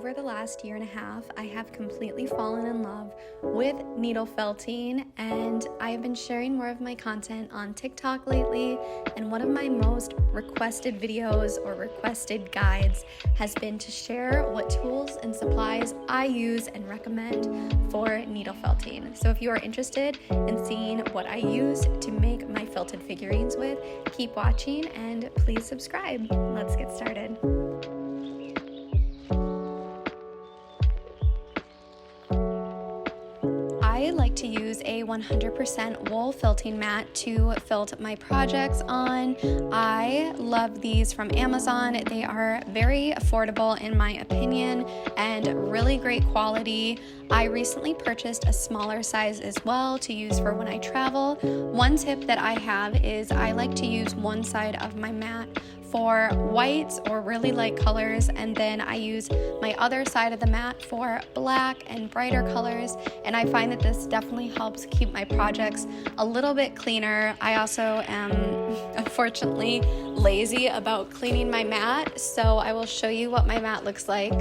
over the last year and a half, I have completely fallen in love with needle felting, and I have been sharing more of my content on TikTok lately, and one of my most requested videos or requested guides has been to share what tools and supplies I use and recommend for needle felting. So if you are interested in seeing what I use to make my felted figurines with, keep watching and please subscribe. Let's get started. I like to use a 100% wool felting mat to felt my projects on. I love these from Amazon. They are very affordable in my opinion and really great quality. I recently purchased a smaller size as well to use for when I travel. One tip that I have is I like to use one side of my mat for whites or really light colors, and then I use my other side of the mat for black and brighter colors, and I find that this definitely helps keep my projects a little bit cleaner. I also am unfortunately lazy about cleaning my mat, so I will show you what my mat looks like.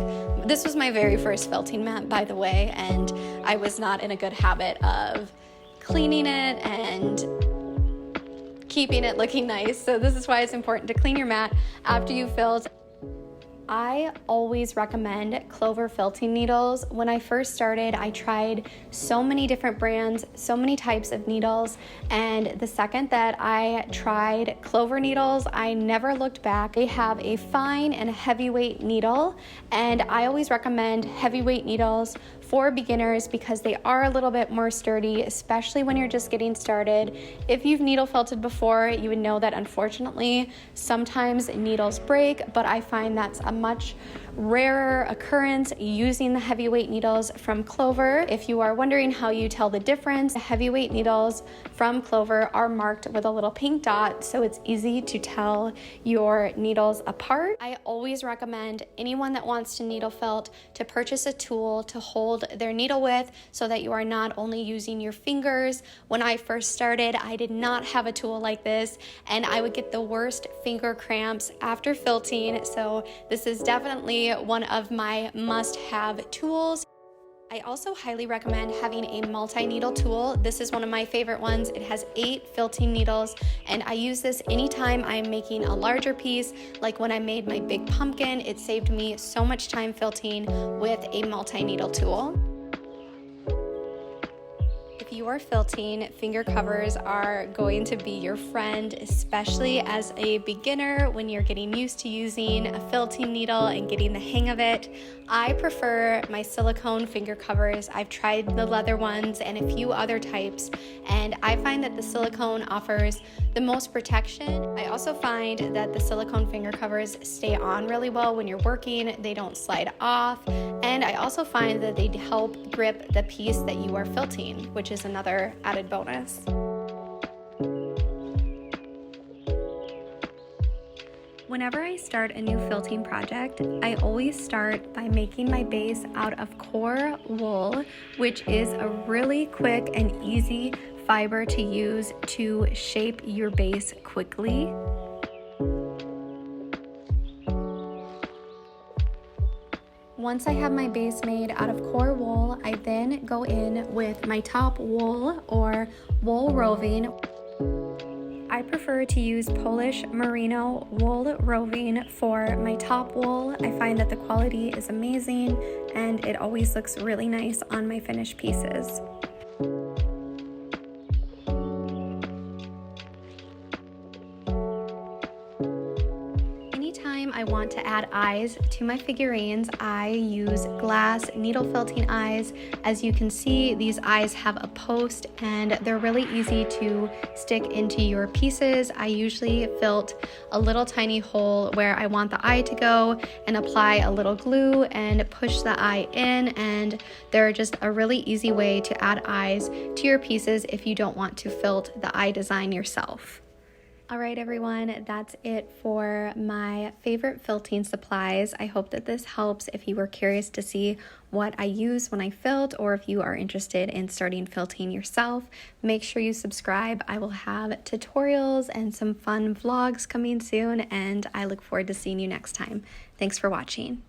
This was my very first felting mat, by the way, and I was not in a good habit of cleaning it and keeping it looking nice. So this is why it's important to clean your mat after you felt. I always recommend Clover felting needles. When I first started, I tried so many different brands, so many types of needles, and the second that I tried Clover needles, I never looked back. They have a fine and a heavyweight needle, and I always recommend heavyweight needles for beginners because they are a little bit more sturdy, especially when you're just getting started. If you've needle felted before, you would know that unfortunately sometimes needles break, but I find that's a much rarer occurrence using the heavyweight needles from Clover. If you are wondering how you tell the difference, the heavyweight needles from Clover are marked with a little pink dot, so it's easy to tell your needles apart. I always recommend anyone that wants to needle felt to purchase a tool to hold their needle with so that you are not only using your fingers. When I first started, I did not have a tool like this, and I would get the worst finger cramps after felting, so this is definitely one of my must-have tools. I also highly recommend having a multi-needle tool. This is one of my favorite ones. It has 8 felting needles, and I use this anytime I'm making a larger piece. Like when I made my big pumpkin, it saved me so much time felting with a multi-needle tool. If you are felting, finger covers are going to be your friend, especially as a beginner when you're getting used to using a felting needle and getting the hang of it. I prefer my silicone finger covers. I've tried the leather ones and a few other types, and I find that the silicone offers the most protection. I also find that the silicone finger covers stay on really well when you're working. They don't slide off, and I also find that they help grip the piece that you are felting, which is another added bonus. Whenever I start a new felting project, I always start by making my base out of core wool, which is a really quick and easy fiber to use to shape your base quickly. Once I have my base made out of core wool, I then go in with my top wool or wool roving. I prefer to use Polish merino wool roving for my top wool. I find that the quality is amazing and it always looks really nice on my finished pieces. I want to add eyes to my figurines, I use glass needle felting eyes. As you can see, these eyes have a post and they're really easy to stick into your pieces. I usually felt a little tiny hole where I want the eye to go and apply a little glue and push the eye in, and they're just a really easy way to add eyes to your pieces if you don't want to felt the eye design yourself. All right, everyone, that's it for my favorite felting supplies. I hope that this helps if you were curious to see what I use when I felt, or if you are interested in starting felting yourself. Make sure you subscribe. I will have tutorials and some fun vlogs coming soon, and I look forward to seeing you next time. Thanks for watching.